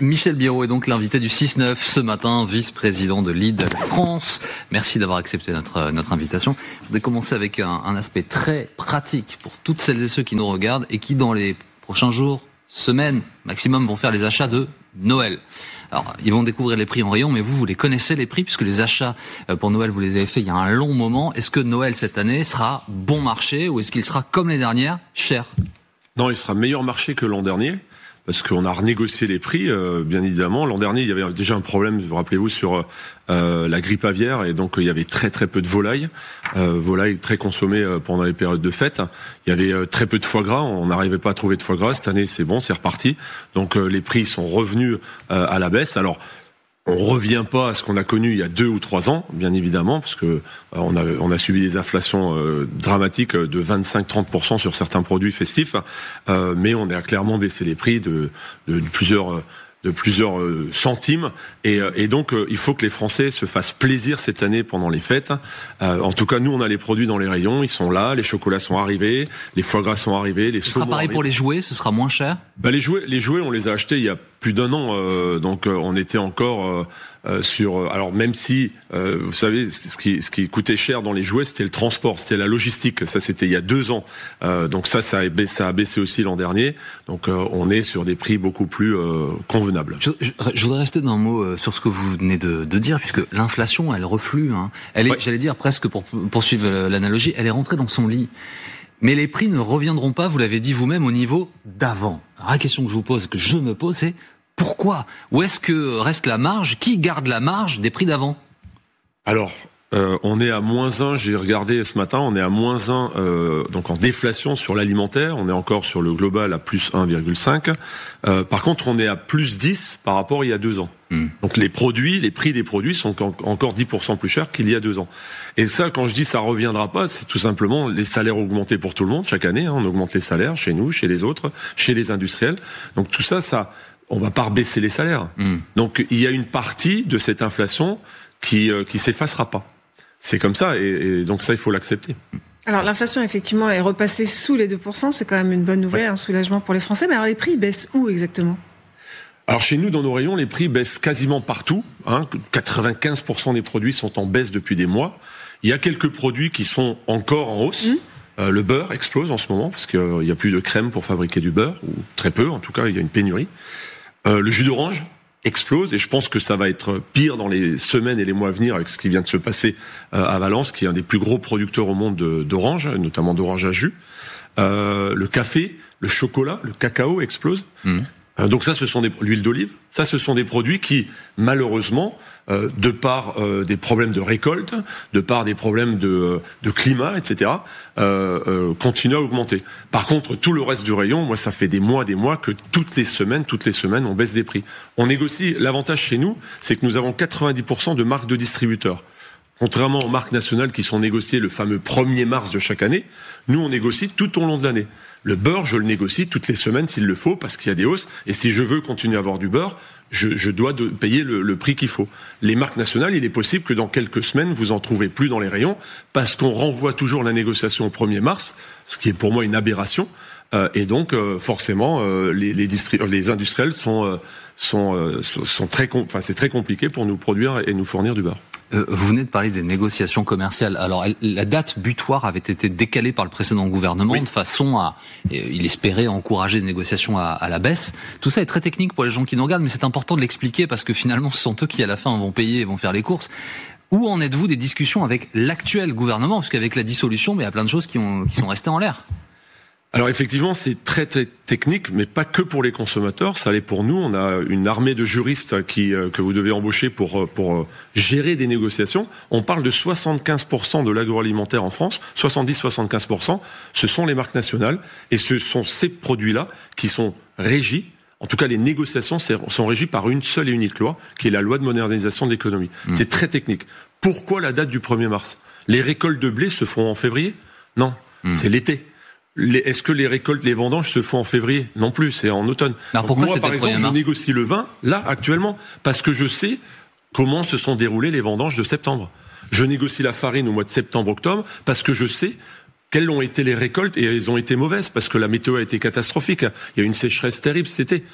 Michel Biérot est donc l'invité du 6-9 ce matin, vice-président de Lidl France. Merci d'avoir accepté notre invitation. Je voudrais commencer avec un aspect très pratique pour toutes celles et ceux qui nous regardent et qui, dans les prochains jours, semaines maximum, vont faire les achats de Noël. Alors, ils vont découvrir les prix en rayon, mais vous les connaissez les prix, puisque les achats pour Noël, vous les avez faits il y a un long moment. Est-ce que Noël, cette année, sera bon marché ou est-ce qu'il sera, comme les dernières, cher ? Non, il sera meilleur marché que l'an dernier. Parce qu'on a renégocié les prix, bien évidemment. L'an dernier, il y avait déjà un problème, vous rappelez-vous, sur la grippe aviaire, et donc il y avait très très peu de volailles très consommées pendant les périodes de fête. Il y avait très peu de foie gras, on n'arrivait pas à trouver de foie gras. Cette année, c'est bon, c'est reparti. Donc les prix sont revenus à la baisse. Alors, on revient pas à ce qu'on a connu il y a 2 ou 3 ans, bien évidemment, parce que on a subi des inflations dramatiques de 25-30% sur certains produits festifs, mais on a clairement baissé les prix de plusieurs centimes, et donc il faut que les Français se fassent plaisir cette année pendant les fêtes. En tout cas, nous on a les produits dans les rayons, ils sont là, les chocolats sont arrivés, les foie gras sont arrivés, les saumons. Ce sera pareil pour les jouets, ce sera moins cher ? Les jouets, on les a achetés il y a plus d'1 an, donc on était encore sur. Alors même si, vous savez, ce qui coûtait cher dans les jouets, c'était le transport, c'était la logistique. Ça, c'était il y a 2 ans. Donc ça a baissé aussi l'an dernier. Donc on est sur des prix beaucoup plus convenables. Je voudrais rester d'un mot sur ce que vous venez de dire, puisque l'inflation, elle reflue. Elle est, ouais. J'allais dire presque pour poursuivre l'analogie, elle est rentrée dans son lit. Mais les prix ne reviendront pas, vous l'avez dit vous-même, au niveau d'avant. Alors la question que je me pose, c'est pourquoi ? Où est-ce que reste la marge ? Qui garde la marge des prix d'avant ? Alors, on est à -1, j'ai regardé ce matin, on est à -1, donc en déflation sur l'alimentaire, on est encore sur le global à plus 1,5. Par contre, on est à plus 10 par rapport à il y a 2 ans. Donc les prix des produits sont encore 10% plus chers qu'il y a 2 ans. Et ça, quand je dis ça reviendra pas, c'est tout simplement les salaires augmentés pour tout le monde chaque année. On augmente les salaires chez nous, chez les autres, chez les industriels. Donc tout ça, on va pas rebaisser les salaires. Donc il y a une partie de cette inflation qui s'effacera pas. C'est comme ça, et donc ça, il faut l'accepter. Alors l'inflation, effectivement, est repassée sous les 2%. C'est quand même une bonne nouvelle, un soulagement pour les Français. Mais alors les prix baissent où exactement ? Alors chez nous, dans nos rayons, les prix baissent quasiment partout. 95% des produits sont en baisse depuis des mois. Il y a quelques produits qui sont encore en hausse. Le beurre explose en ce moment, parce qu'il n'y a plus de crème pour fabriquer du beurre, ou très peu, en tout cas, il y a une pénurie. Le jus d'orange explose, et je pense que ça va être pire dans les semaines et les mois à venir avec ce qui vient de se passer à Valence, qui est un des plus gros producteurs au monde d'orange, notamment d'orange à jus. Le café, le chocolat, le cacao explose. Donc ça, ce sont l'huile d'olive. Ça, ce sont des produits qui, malheureusement, de par des problèmes de récolte, de par des problèmes de climat, etc., continuent à augmenter. Par contre, tout le reste du rayon, moi, ça fait des mois que toutes les semaines, on baisse des prix. On négocie. L'avantage chez nous, c'est que nous avons 90% de marques de distributeurs. Contrairement aux marques nationales qui sont négociées le fameux 1er mars de chaque année, nous, on négocie tout au long de l'année. Le beurre, je le négocie toutes les semaines s'il le faut, parce qu'il y a des hausses. Et si je veux continuer à avoir du beurre, je dois payer le prix qu'il faut. Les marques nationales, il est possible que dans quelques semaines, vous en trouvez plus dans les rayons, parce qu'on renvoie toujours la négociation au 1er mars, ce qui est pour moi une aberration. Et donc, forcément, les industriels sont c'est très compliqué pour nous produire et nous fournir du beurre. Vous venez de parler des négociations commerciales. Alors, la date butoir avait été décalée par le précédent gouvernement de façon à, il espérait encourager des négociations à la baisse. Tout ça est très technique pour les gens qui nous regardent, mais c'est important de l'expliquer parce que finalement, ce sont eux qui, à la fin, vont payer et vont faire les courses. Où en êtes-vous des discussions avec l'actuel gouvernement ? Parce qu'avec la dissolution, il y a plein de choses qui sont restées en l'air. Alors effectivement, c'est très très technique, mais pas que pour les consommateurs. Ça l'est pour nous. On a une armée de juristes que vous devez embaucher pour gérer des négociations. On parle de 75% de l'agroalimentaire en France, 70-75%. Ce sont les marques nationales, et ce sont ces produits-là qui sont régis. En tout cas, les négociations sont régies par une seule et unique loi, qui est la loi de modernisation de l'économie. C'est très technique. Pourquoi la date du 1er mars ? Les récoltes de blé se font en février ? Non, c'est l'été. Est-ce que les récoltes, les vendanges se font en février ? Non plus, c'est en automne. Alors pourquoi moi, par exemple, je négocie le vin, là, actuellement, parce que je sais comment se sont déroulées les vendanges de septembre. Je négocie la farine au mois de septembre-octobre, parce que je sais quelles ont été les récoltes, et elles ont été mauvaises, parce que la météo a été catastrophique. Il y a eu une sécheresse terrible cet été.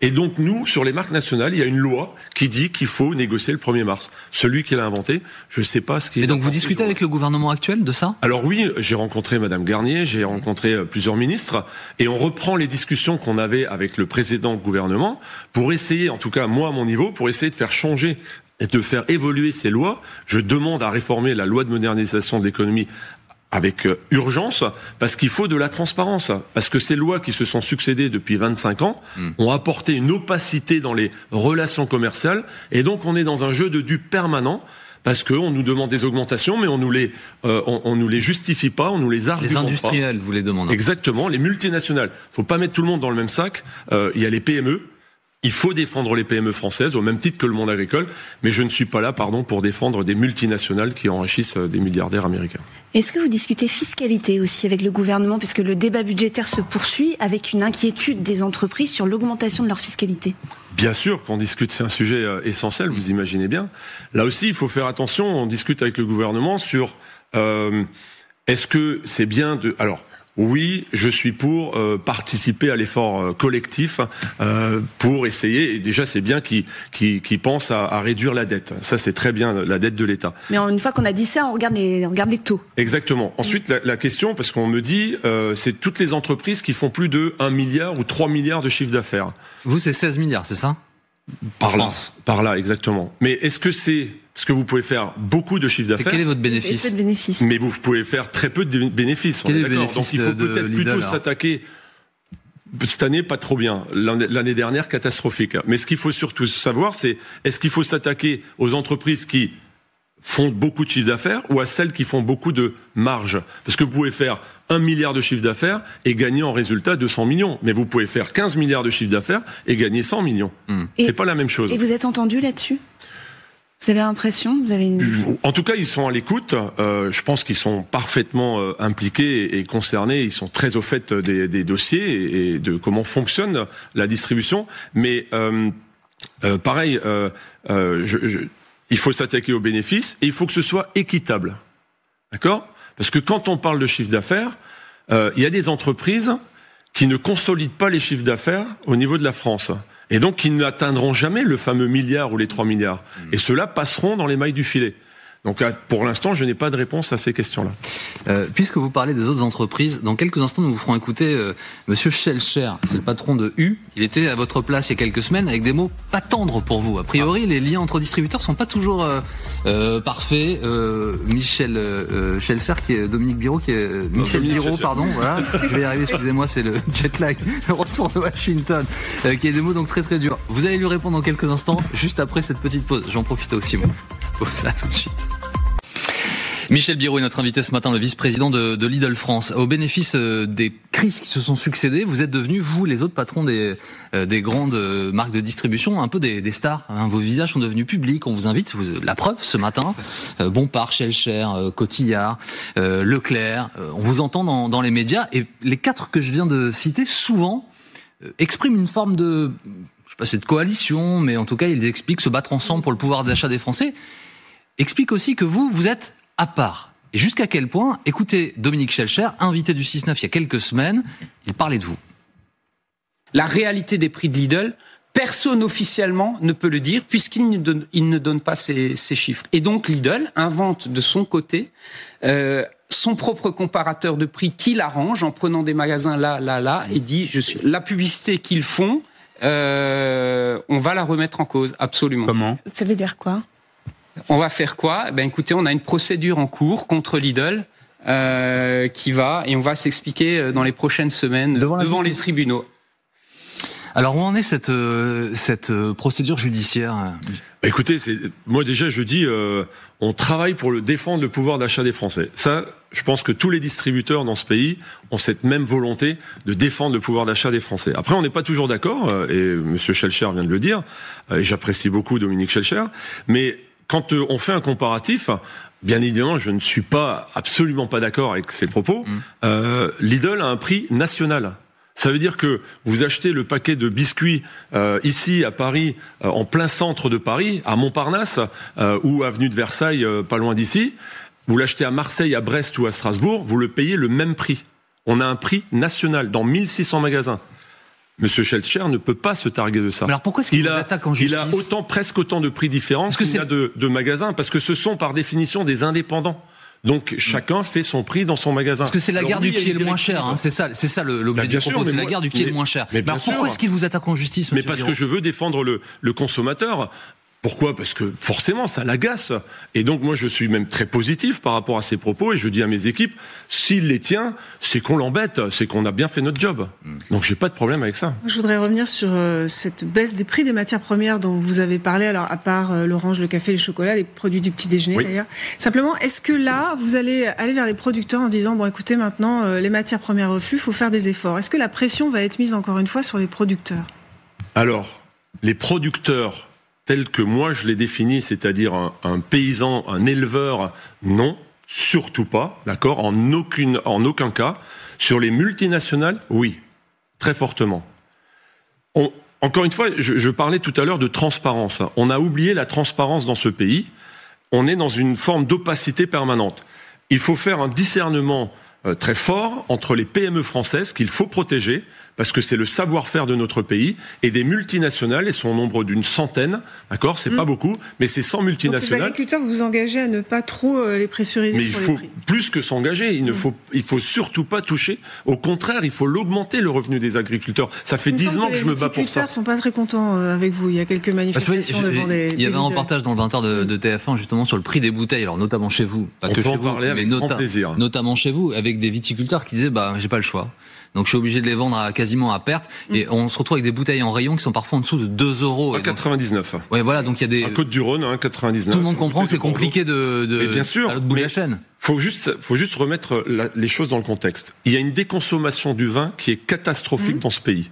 Et donc nous, sur les marques nationales, il y a une loi qui dit qu'il faut négocier le 1er mars. Celui qui l'a inventé, je ne sais pas ce qui est... Et donc vous discutez avec le gouvernement actuel de ça ? Alors oui, j'ai rencontré Madame Garnier, j'ai rencontré plusieurs ministres, et on reprend les discussions qu'on avait avec le précédent gouvernement pour essayer, en tout cas moi à mon niveau, pour essayer de faire changer et de faire évoluer ces lois. Je demande à réformer la loi de modernisation de l'économie avec urgence, parce qu'il faut de la transparence. Parce que ces lois qui se sont succédées depuis 25 ans ont apporté une opacité dans les relations commerciales, et donc on est dans un jeu de dupes permanent, parce qu'on nous demande des augmentations, mais on nous les justifie pas, on nous les argumente pas. Les industriels vous les demandent. Exactement, les multinationales. Faut pas mettre tout le monde dans le même sac. Il y a les PME. Il faut défendre les PME françaises au même titre que le monde agricole, mais je ne suis pas là, pour défendre des multinationales qui enrichissent des milliardaires américains. Est-ce que vous discutez fiscalité aussi avec le gouvernement, puisque le débat budgétaire se poursuit avec une inquiétude des entreprises sur l'augmentation de leur fiscalité ? Bien sûr qu'on discute, c'est un sujet essentiel, vous imaginez bien. Là aussi, il faut faire attention, on discute avec le gouvernement sur est-ce que c'est bien de... Alors, oui, je suis pour participer à l'effort collectif pour essayer. Et déjà, c'est bien qu'ils pensent à réduire la dette. Ça, c'est très bien, la dette de l'État. Mais une fois qu'on a dit ça, on regarde les taux. Exactement. Ensuite, la question, parce qu'on me dit, c'est toutes les entreprises qui font plus de 1 milliard ou 3 milliards de chiffre d'affaires. Vous, c'est 16 milliards, c'est ça ? Par là, exactement. Mais est-ce que c'est... Parce que vous pouvez faire beaucoup de chiffre d'affaires. Quel est votre bénéfice ? Peu de bénéfices. Mais vous pouvez faire très peu de bénéfices. Quel est le bénéfice ? Donc il faut peut-être plutôt s'attaquer. Cette année, pas trop bien. L'année dernière, catastrophique. Mais ce qu'il faut surtout savoir, c'est est-ce qu'il faut s'attaquer aux entreprises qui font beaucoup de chiffre d'affaires ou à celles qui font beaucoup de marge ? Parce que vous pouvez faire 1 milliard de chiffre d'affaires et gagner en résultat 200 millions. Mais vous pouvez faire 15 milliards de chiffre d'affaires et gagner 100 millions. C'est pas la même chose. Et vous êtes entendu là-dessus ? Vous avez l'impression, En tout cas, ils sont à l'écoute. Je pense qu'ils sont parfaitement impliqués et concernés. Ils sont très au fait des dossiers et de comment fonctionne la distribution. Mais pareil, il faut s'attaquer aux bénéfices et il faut que ce soit équitable. D'accord ? Parce que quand on parle de chiffre d'affaires, il y a des entreprises qui ne consolident pas les chiffres d'affaires au niveau de la France. Et donc, qui n'atteindront jamais le fameux milliard ou les 3 milliards. Et ceux-là passeront dans les mailles du filet. Donc, pour l'instant, je n'ai pas de réponse à ces questions-là. Puisque vous parlez des autres entreprises, dans quelques instants, nous vous ferons écouter Monsieur Schellcher, c'est le patron de U. Il était à votre place il y a quelques semaines avec des mots pas tendres pour vous. A priori, les liens entre distributeurs sont pas toujours parfaits. Michel Schellcher, qui est Dominique Biraud, qui est Michel Biraud, pardon. Voilà, je vais y arriver. Excusez-moi, c'est le jet lag, le retour de Washington, qui a des mots donc très très durs. Vous allez lui répondre dans quelques instants, juste après cette petite pause. J'en profite aussi moi. Ça tout de suite. Michel Biraud est notre invité ce matin, le vice-président de Lidl France. Au bénéfice des crises qui se sont succédées, vous êtes devenus, vous, les autres patrons des grandes marques de distribution, un peu des stars. Hein. Vos visages sont devenus publics, on vous invite. La preuve, ce matin, Bompard, Schellcher, Cotillard, Leclerc, on vous entend dans les médias. Et les 4 que je viens de citer, souvent, expriment une forme de... je sais pas, c'est de coalition, mais en tout cas, ils expliquent se battre ensemble pour le pouvoir d'achat des Français. Explique aussi que vous êtes à part. Et jusqu'à quel point, écoutez Dominique Schellcher, invité du 6-9 il y a quelques semaines, il parlait de vous. La réalité des prix de Lidl, personne officiellement ne peut le dire puisqu'il ne donne pas ces chiffres. Et donc Lidl invente de son côté son propre comparateur de prix qu'il arrange en prenant des magasins là, et dit la publicité qu'ils font, on va la remettre en cause, absolument. Comment ? Ça veut dire quoi ? On va faire quoi ? Écoutez, on a une procédure en cours contre Lidl qui va, et on va s'expliquer dans les prochaines semaines devant les tribunaux. Alors où en est cette procédure judiciaire ? Écoutez, moi déjà je dis, on travaille pour défendre le pouvoir d'achat des Français. Ça, je pense que tous les distributeurs dans ce pays ont cette même volonté de défendre le pouvoir d'achat des Français. Après, on n'est pas toujours d'accord, et Monsieur Schellcher vient de le dire, et j'apprécie beaucoup Dominique Schellcher, mais quand on fait un comparatif, bien évidemment, je ne suis absolument pas d'accord avec ces propos. Lidl a un prix national. Ça veut dire que vous achetez le paquet de biscuits ici à Paris, en plein centre de Paris, à Montparnasse ou avenue de Versailles, pas loin d'ici. Vous l'achetez à Marseille, à Brest ou à Strasbourg, vous le payez le même prix. On a un prix national dans 1600 magasins. Monsieur Schellscher ne peut pas se targuer de ça. Mais alors pourquoi est-ce qu'il vous attaque en justice ? Il a presque autant de prix différents qu'il y a de magasins, parce que ce sont par définition des indépendants. Donc chacun fait son prix dans son magasin. Parce que c'est la guerre du qui est le moins cher, hein. C'est ça l'objet du propos, c'est la guerre du qui est le moins cher. Mais alors pourquoi est-ce qu'il vous attaque en justice, monsieur parce Biron ? que je veux défendre le consommateur. Pourquoi ? Parce que forcément, ça l'agace. Et donc moi, je suis même très positif par rapport à ces propos, et je dis à mes équipes, s'il les tient, c'est qu'on l'embête, c'est qu'on a bien fait notre job. Donc j'ai pas de problème avec ça. Je voudrais revenir sur cette baisse des prix des matières premières dont vous avez parlé, alors à part l'orange, le café, les chocolats, les produits du petit déjeuner d'ailleurs. Simplement, est-ce que là, vous allez aller vers les producteurs en disant, bon écoutez, maintenant, les matières premières refluent, il faut faire des efforts. Est-ce que la pression va être mise encore une fois sur les producteurs ? Alors, les producteurs tel que moi je l'ai défini, c'est-à-dire un paysan, un éleveur, non, surtout pas, d'accord, en aucun cas. Sur les multinationales, oui, très fortement. Encore une fois, je parlais tout à l'heure de transparence. On a oublié la transparence dans ce pays. On est dans une forme d'opacité permanente. Il faut faire un discernement très fort entre les PME françaises qu'il faut protéger, parce que c'est le savoir-faire de notre pays, et des multinationales, et sont au nombre d'une centaine, d'accord, c'est pas beaucoup, mais c'est 100 multinationales. Donc les agriculteurs, vous vous engagez à ne pas trop les pressuriser sur les prix. Mais il faut plus que s'engager, il faut surtout pas toucher, au contraire, il faut l'augmenter le revenu des agriculteurs. Ça fait 10 ans que je me bats pour ça. Les viticulteurs sont pas très contents avec vous, il y a quelques manifestations devant des... Il y avait un reportage dans le 20h de TF1 justement sur le prix des bouteilles, alors notamment chez vous, pas que chez vous, mais notamment chez vous, avec des viticulteurs qui disaient, j'ai pas le choix. Donc je suis obligé de les vendre quasiment à perte, et on se retrouve avec des bouteilles en rayon qui sont parfois en dessous de 2 euros. 1,99. Ouais, voilà, donc il y a des... Un Côte-du-Rhône, 1,99. Tout le monde comprend que c'est compliqué bien sûr, à l'autre bout de la chaîne. Faut juste remettre les choses dans le contexte. Il y a une déconsommation du vin qui est catastrophique dans ce pays.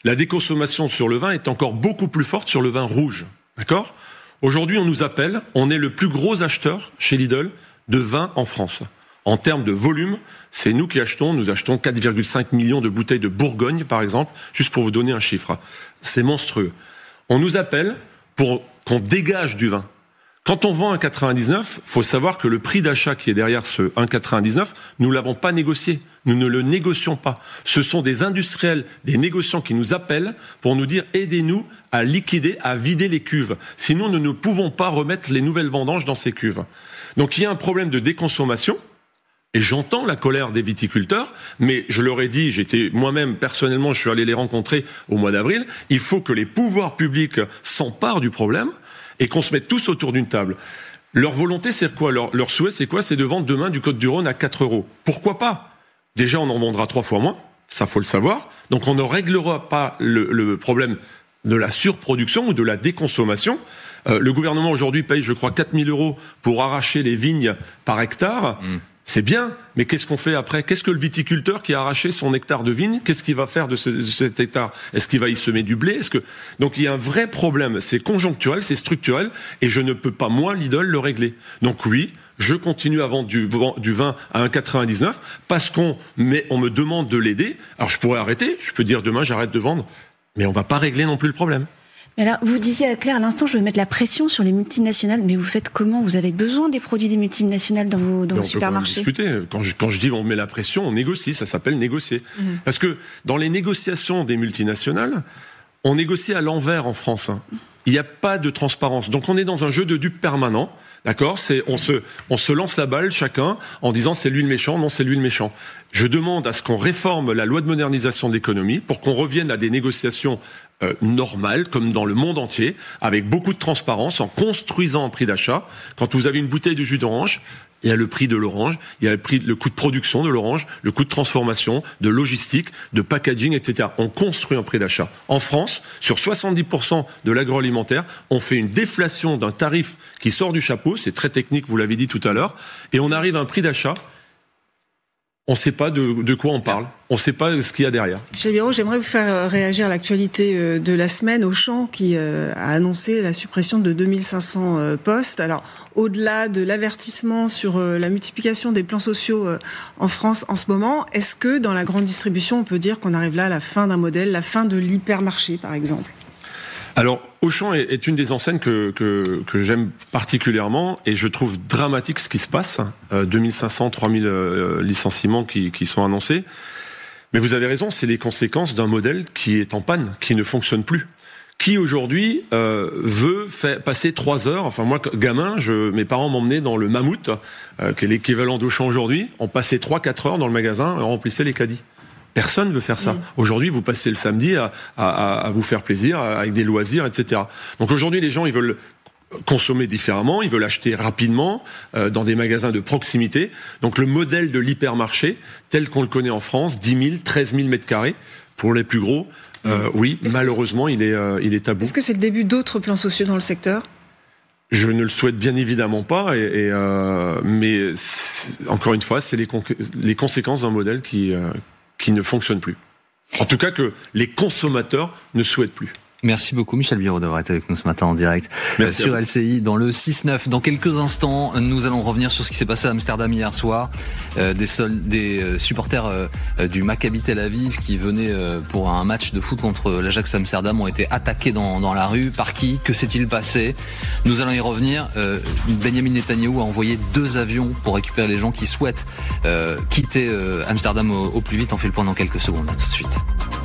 La déconsommation sur le vin est encore beaucoup plus forte sur le vin rouge. D'accord ? Aujourd'hui, on nous appelle, on est le plus gros acheteur chez Lidl de vin en France. En termes de volume, c'est nous qui achetons. Nous achetons 4,5 millions de bouteilles de Bourgogne, par exemple, juste pour vous donner un chiffre. C'est monstrueux. On nous appelle pour qu'on dégage du vin. Quand on vend un 99, faut savoir que le prix d'achat qui est derrière ce 1,99, nous l'avons pas négocié. Nous ne le négocions pas. Ce sont des industriels, des négociants qui nous appellent pour nous dire aidez-nous à liquider, à vider les cuves. Sinon, nous ne pouvons pas remettre les nouvelles vendanges dans ces cuves. Donc, il y a un problème de déconsommation. Et j'entends la colère des viticulteurs, mais je leur ai dit, j'étais moi-même personnellement, je suis allé les rencontrer au mois d'avril, il faut que les pouvoirs publics s'emparent du problème et qu'on se mette tous autour d'une table. Leur volonté, c'est quoi ? Leur souhait, c'est quoi ? C'est de vendre demain du Côte-du-Rhône à 4 euros. Pourquoi pas ? Déjà, on en vendra 3 fois moins, ça faut le savoir. Donc on ne réglera pas le problème de la surproduction ou de la déconsommation. Le gouvernement aujourd'hui paye, je crois, 4 000 euros pour arracher les vignes par hectare. C'est bien, mais qu'est-ce qu'on fait après ? Qu'est-ce que le viticulteur qui a arraché son hectare de vigne, qu'est-ce qu'il va faire de cet hectare ? Est-ce qu'il va y semer du blé ? Donc il y a un vrai problème, c'est conjoncturel, c'est structurel, et je ne peux pas, moi, Lidl, le régler. Donc oui, je continue à vendre du vin à 1,99 parce qu'on me demande de l'aider. Alors je pourrais arrêter, je peux dire demain j'arrête de vendre, mais on va pas régler non plus le problème. Mais alors, vous disiez, Claire, à l'instant, je veux mettre la pression sur les multinationales, mais vous faites comment ? Vous avez besoin des produits des multinationales dans vos supermarchés ? On peut discuter. Quand je dis on met la pression, on négocie, ça s'appelle négocier. Parce que dans les négociations des multinationales, on négocie à l'envers en France. Il n'y a pas de transparence. Donc on est dans un jeu de dupes permanent. D'accord ? On se lance la balle chacun en disant c'est lui le méchant, non c'est lui le méchant. Je demande à ce qu'on réforme la loi de modernisation de l'économie pour qu'on revienne à des négociations normales, comme dans le monde entier, avec beaucoup de transparence, en construisant un prix d'achat. Quand vous avez une bouteille de jus d'orange, il y a le prix de l'orange, il y a le coût de production de l'orange, le coût de transformation, de logistique, de packaging, etc. On construit un prix d'achat. En France, sur 70% de l'agroalimentaire, on fait une déflation d'un tarif qui sort du chapeau, c'est très technique, vous l'avez dit tout à l'heure, et on arrive à un prix d'achat. On ne sait pas de quoi on parle. On ne sait pas ce qu'il y a derrière. Michel Biron, j'aimerais vous faire réagir à l'actualité de la semaine. Auchan qui a annoncé la suppression de 2500 postes. Alors, au-delà de l'avertissement sur la multiplication des plans sociaux en France en ce moment, est-ce que dans la grande distribution, on peut dire qu'on arrive là à la fin d'un modèle, la fin de l'hypermarché, par exemple ? Alors, Auchan est une des enseignes que j'aime particulièrement, et je trouve dramatique ce qui se passe. 2500, 3000 licenciements qui sont annoncés. Mais vous avez raison, c'est les conséquences d'un modèle qui est en panne, qui ne fonctionne plus. Qui aujourd'hui veut passer 3 heures, enfin moi gamin, mes parents m'emmenaient dans le Mammouth, qui est l'équivalent d'Auchan aujourd'hui, on passait 3-4 heures dans le magasin et on remplissait les caddies. Personne ne veut faire ça. Aujourd'hui, vous passez le samedi à vous faire plaisir, avec des loisirs, etc. Donc aujourd'hui, les gens, ils veulent consommer différemment, ils veulent acheter rapidement dans des magasins de proximité. Donc le modèle de l'hypermarché, tel qu'on le connaît en France, 10 000, 13 000 mètres carrés, pour les plus gros, oui, malheureusement, il est tabou. Est-ce que c'est le début d'autres plans sociaux dans le secteur ? Je ne le souhaite bien évidemment pas, mais encore une fois, c'est les conséquences d'un modèle qui ne fonctionne plus. En tout cas, que les consommateurs ne souhaitent plus. Merci beaucoup Michel Biérot d'avoir été avec nous ce matin en direct sur LCI dans le 6-9. Dans quelques instants, nous allons revenir sur ce qui s'est passé à Amsterdam hier soir. Des supporters du Maccabi Tel Aviv qui venaient pour un match de foot contre l'Ajax Amsterdam ont été attaqués dans la rue. Par qui ? Que s'est-il passé ? Nous allons y revenir. Benjamin Netanyahou a envoyé 2 avions pour récupérer les gens qui souhaitent quitter Amsterdam au plus vite. On fait le point dans quelques secondes. À tout de suite.